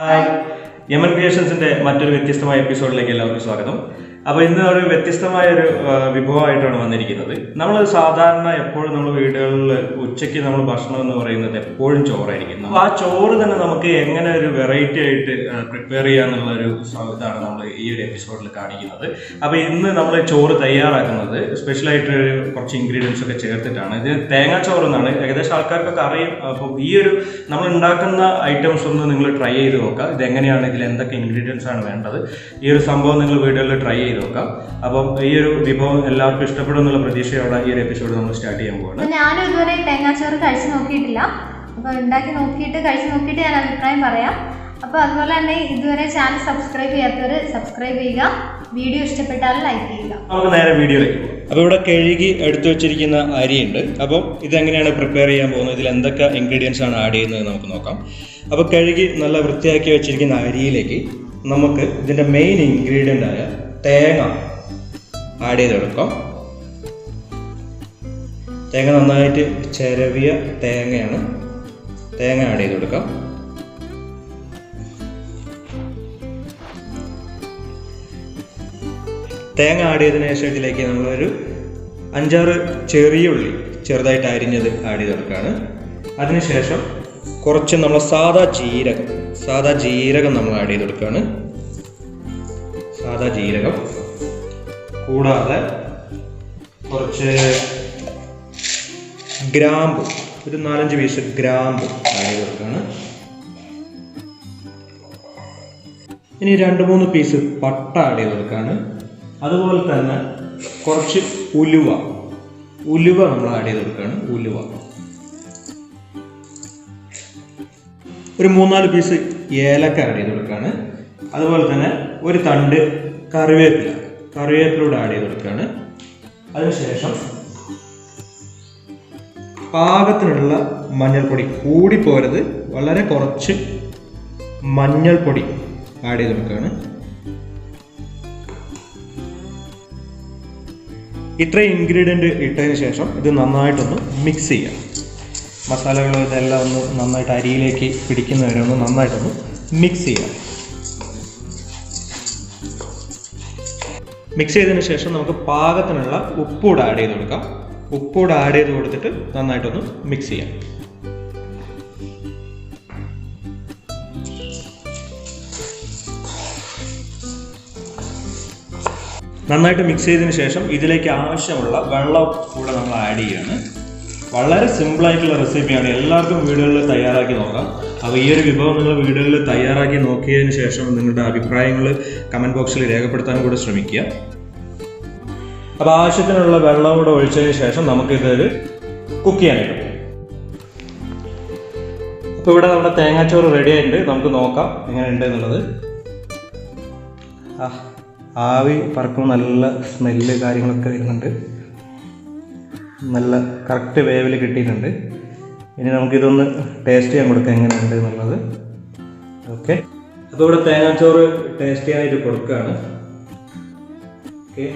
Hi Yemen ക്രിയേഷൻസിന്റെ മറ്റൊരു വ്യത്യസ്തമായ എപ്പിസോഡിലേക്ക് എല്ലാവർക്കും സ്വാഗതം. അപ്പോൾ ഇന്ന് ഒരു വ്യത്യസ്തമായൊരു വിഭവമായിട്ടാണ് വന്നിരിക്കുന്നത്. നമ്മൾ സാധാരണ എപ്പോഴും നമ്മൾ വീടുകളിൽ ഉച്ചയ്ക്ക് നമ്മൾ ഭക്ഷണം എന്ന് പറയുന്നത് എപ്പോഴും ചോറായിരിക്കും. അപ്പോൾ ആ ചോറ് തന്നെ നമുക്ക് എങ്ങനെ ഒരു വെറൈറ്റി ആയിട്ട് പ്രിപ്പയർ ചെയ്യാന്നുള്ള ഒരു ഇതാണ് നമ്മൾ ഈ ഒരു എപ്പിസോഡിൽ കാണിക്കുന്നത്. അപ്പോൾ ഇന്ന് നമ്മൾ ചോറ് തയ്യാറാക്കുന്നത് സ്പെഷ്യലായിട്ട് കുറച്ച് ഇൻഗ്രീഡിയൻസ് ഒക്കെ ചേർത്തിട്ടാണ്. ഇത് തേങ്ങാച്ചോറ് എന്നാണ്, ഏകദേശം ആൾക്കാർക്കൊക്കെ അറിയാം. അപ്പോൾ ഈ ഒരു നമ്മൾ ഉണ്ടാക്കുന്ന ഐറ്റംസ് ഒന്ന് നിങ്ങൾ ട്രൈ ചെയ്ത് നോക്കുക. ഇതെങ്ങനെയാണ്, ഇതിൽ എന്തൊക്കെ ഇൻഗ്രീഡിയൻസ് ആണ് വേണ്ടത്, ഈ ഒരു സംഭവം നിങ്ങൾ വീടുകളിൽ ട്രൈ ചെയ്ത് നോക്കാം. അപ്പം ഈ ഒരു വിഭവം എല്ലാവർക്കും ഇഷ്ടപ്പെടും എന്നുള്ള പ്രതീക്ഷയോടെ ഈ ഒരു എപ്പിസോഡ് നമ്മൾ സ്റ്റാർട്ട് ചെയ്യാൻ പോവാണ്. ഞാനും ഇതുവരെ തേങ്ങാച്ചോറ് കഴിച്ചു നോക്കിയിട്ടില്ല. അപ്പോൾ ഉണ്ടാക്കി നോക്കിയിട്ട് കഴിച്ചു നോക്കിയിട്ട് ഞാൻ അഭിപ്രായം പറയാം. അപ്പോൾ അതുപോലെ തന്നെ ഇതുവരെ ചാനൽ സബ്സ്ക്രൈബ് ചെയ്യാത്തവർ സബ്സ്ക്രൈബ് ചെയ്യുക, വീഡിയോ ഇഷ്ടപ്പെട്ടാൽ ലൈക്ക് ചെയ്യുക. നമുക്ക് നേരെ വീഡിയോയിലേക്ക് പോകാം. അപ്പോൾ ഇവിടെ കഴുകി എടുത്തു വെച്ചിരിക്കുന്ന അരിയുണ്ട്. അപ്പം ഇതെങ്ങനെയാണ് പ്രിപ്പയർ ചെയ്യാൻ പോകുന്നത്, ഇതിൽ എന്തൊക്കെ ഇൻഗ്രീഡിയൻസ് ആണ് ആഡ് ചെയ്യുന്നത് നമുക്ക് നോക്കാം. അപ്പോൾ കഴുകി നല്ല വൃത്തിയാക്കി വെച്ചിരിക്കുന്ന അരിയിലേക്ക് നമുക്ക് ഇതിൻ്റെ മെയിൻ ഇൻഗ്രീഡിയൻ്റ് ആയ തേങ്ങ ആഡ് ചെയ്തെടുക്കാം. തേങ്ങ നന്നായിട്ട് ചിരവിയ തേങ്ങയാണ്, തേങ്ങ ആഡ് ചെയ്ത് കൊടുക്കാം. തേങ്ങ ആഡ് ചെയ്തതിനു ശേഷം ഇതിലേക്ക് നമ്മളൊരു 5-6 ചെറിയ ഉള്ളി ചെറുതായിട്ട് അരിഞ്ഞത് ആഡ് ചെയ്ത് കൊടുക്കുകയാണ്. അതിനുശേഷം കുറച്ച് നമ്മൾ സാദാ ജീരകം നമ്മൾ ആഡ് ചെയ്ത് കൊടുക്കുകയാണ്. സാദാ ജീരകം കൂടാതെ കുറച്ച് ഗ്രാമ്പു, ഒരു 4-5 പീസ് ഗ്രാമ്പു ആഡ് ചെയ്ത് കൊടുക്കുകയാണ്. ഇനി 2-3 പീസ് പട്ട ആഡ് ചെയ്ത് കൊടുക്കുകയാണ്. അതുപോലെ തന്നെ കുറച്ച് ഉലുവ നമ്മൾ ആഡ് ചെയ്ത് കൊടുക്കുകയാണ്. ഒരു 3-4 പീസ് ഏലക്ക ആഡ് ചെയ്ത് കൊടുക്കുകയാണ്. അതുപോലെ തന്നെ ഒരു തണ്ട് കറിവേപ്പിലൂടെ ആഡ് ചെയ്ത് കൊടുക്കുകയാണ്. അതിനുശേഷം പാകത്തിനുള്ള മഞ്ഞൾപ്പൊടി, കൂടി പോരുത്, വളരെ കുറച്ച് മഞ്ഞൾപ്പൊടി ആഡ് ചെയ്ത് കൊടുക്കുകയാണ്. ഇത്രയും ഇൻഗ്രീഡിയൻറ്റ് ഇട്ടതിന് ശേഷം ഇത് നന്നായിട്ടൊന്ന് മിക്സ് ചെയ്യാം. മസാലകൾ ഇതെല്ലാം ഒന്ന് നന്നായിട്ട് അരിയിലേക്ക് പിടിക്കുന്നവരെ ഒന്ന് നന്നായിട്ടൊന്ന് മിക്സ് ചെയ്യാം. മിക്സ് ചെയ്തതിന് ശേഷം നമുക്ക് പാകത്തിനുള്ള ഉപ്പൂടെ ആഡ് ചെയ്ത് കൊടുക്കാം. ഉപ്പൂടെ ആഡ് ചെയ്ത് കൊടുത്തിട്ട് നന്നായിട്ടൊന്ന് മിക്സ് ചെയ്യാം. നന്നായിട്ട് മിക്സ് ചെയ്തതിന് ശേഷം ഇതിലേക്ക് ആവശ്യമുള്ള വെള്ളം കൂടെ നമ്മൾ ആഡ് ചെയ്യുകയാണ്. വളരെ സിമ്പിളായിട്ടുള്ള റെസിപ്പിയാണ്, എല്ലാവർക്കും വീടുകളിൽ തയ്യാറാക്കി നോക്കാം. അപ്പോൾ ഈ ഒരു വിഭവം നിങ്ങൾ വീടുകളിൽ തയ്യാറാക്കി നോക്കിയതിന് ശേഷം നിങ്ങളുടെ അഭിപ്രായങ്ങൾ കമൻറ്റ് ബോക്സിൽ രേഖപ്പെടുത്താൻ കൂടെ ശ്രമിക്കുക. അപ്പോൾ ആവശ്യത്തിനുള്ള വെള്ളം കൂടെ ഒഴിച്ചതിന് ശേഷം നമുക്കിതൊരു കുക്ക് ചെയ്യാനായിട്ട് പോകും. അപ്പോൾ ഇവിടെ നമ്മുടെ തേങ്ങാച്ചോറ് റെഡി ആയിട്ടുണ്ട്. നമുക്ക് നോക്കാം എങ്ങനെയുണ്ട് എന്നുള്ളത്. ആവി പറക്കുമ്പോൾ നല്ല സ്മെല്ല് കാര്യങ്ങളൊക്കെ വരുന്നുണ്ട്. നല്ല കറക്റ്റ് വേവിൽ കിട്ടിയിട്ടുണ്ട്. ഇനി നമുക്കിതൊന്ന് ടേസ്റ്റ് ചെയ്യാൻ കൊടുക്കാം എങ്ങനെയുണ്ട് എന്നുള്ളത്. ഓക്കെ, അപ്പോൾ ഇവിടെ തേങ്ങാച്ചോറ് ടേസ്റ്റ് ചെയ്യാനായിട്ട് കൊടുക്കുകയാണ്. ഓക്കെ,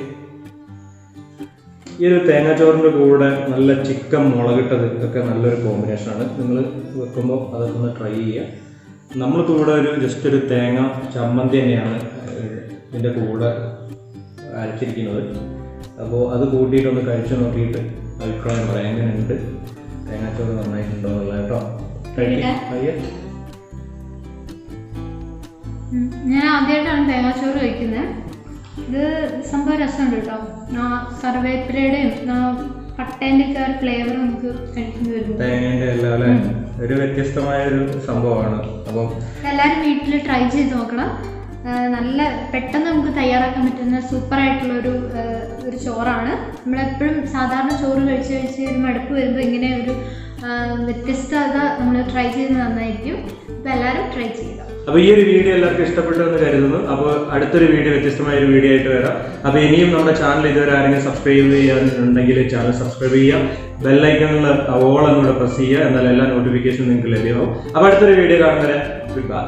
ഈ ഒരു തേങ്ങാച്ചോറിൻ്റെ കൂടെ നല്ല ചിക്കൻ മുളകിട്ടത് ഇതൊക്കെ നല്ലൊരു കോമ്പിനേഷനാണ്. നിങ്ങൾ വെക്കുമ്പോൾ അതൊന്ന് ട്രൈ ചെയ്യുക. നമ്മളിപ്പോൾ ഇവിടെ ജസ്റ്റ് ഒരു തേങ്ങ ചമ്മന്തി തന്നെയാണ് ഇതിൻ്റെ കൂടെ അരച്ചിരിക്കുന്നത്. അപ്പോൾ അത് കൂട്ടിയിട്ടൊന്ന് കഴിച്ചു നോക്കിയിട്ട് അഭിപ്രായം പറയാം എങ്ങനെയുണ്ട്, തേങ്ങാച്ചോറ് നന്നായിട്ടുണ്ടോ എന്നുള്ള കേട്ടോ. ഞാൻ ആദ്യമായിട്ടാണ് തേങ്ങാച്ചോറ് കഴിക്കുന്നത്. ഇത് സംഭവം രസമുണ്ട് കേട്ടോ. കറിവേപ്പിലയുടെയും പട്ടേൻ്റെ ഒക്കെ ഒരു ഫ്ലേവർ നമുക്ക് കഴിക്കുന്നത് വരും. തേങ്ങേൻ്റെ എല്ലാം ഒരു വ്യത്യസ്തമായ ഒരു സംഭവമാണ്. അപ്പം എല്ലാവരും വീട്ടിൽ ട്രൈ ചെയ്ത് നോക്കണം. നല്ല പെട്ടെന്ന് നമുക്ക് തയ്യാറാക്കാൻ പറ്റുന്ന സൂപ്പറായിട്ടുള്ളൊരു ചോറാണ്. നമ്മളെപ്പോഴും സാധാരണ ചോറ് കഴിച്ച് ഒരു മടുപ്പ് വരുമ്പോൾ ഇങ്ങനെ ഒരു വ്യത്യസ്തത നമ്മൾ ട്രൈ ചെയ്ത് നന്നായിരിക്കും. അപ്പോൾ എല്ലാവരും ട്രൈ ചെയ്യുക. അപ്പോൾ ഈ ഒരു വീഡിയോ എല്ലാവർക്കും ഇഷ്ടപ്പെട്ടു എന്ന് കരുതുന്നു. അപ്പോൾ അടുത്തൊരു വീഡിയോ, വ്യത്യസ്തമായ ഒരു വീഡിയോ ആയിട്ട് വരാം. അപ്പോൾ ഇനിയും നമ്മുടെ ചാനൽ ഇതുവരെ ആരെങ്കിലും സബ്സ്ക്രൈബ് ചെയ്യാനുണ്ടെങ്കിൽ ചാനൽ സബ്സ്ക്രൈബ് ചെയ്യുക, ബെല്ലൈക്കണിൽ ഓൾ എന്നൂടെ പ്രസ് ചെയ്യുക. എന്നാൽ എല്ലാ നോട്ടിഫിക്കേഷനും നിങ്ങൾക്ക് ലഭ്യമാവും. അപ്പോൾ അടുത്തൊരു വീഡിയോ കാണുന്നവരെ ഗുഡ് ബൈ.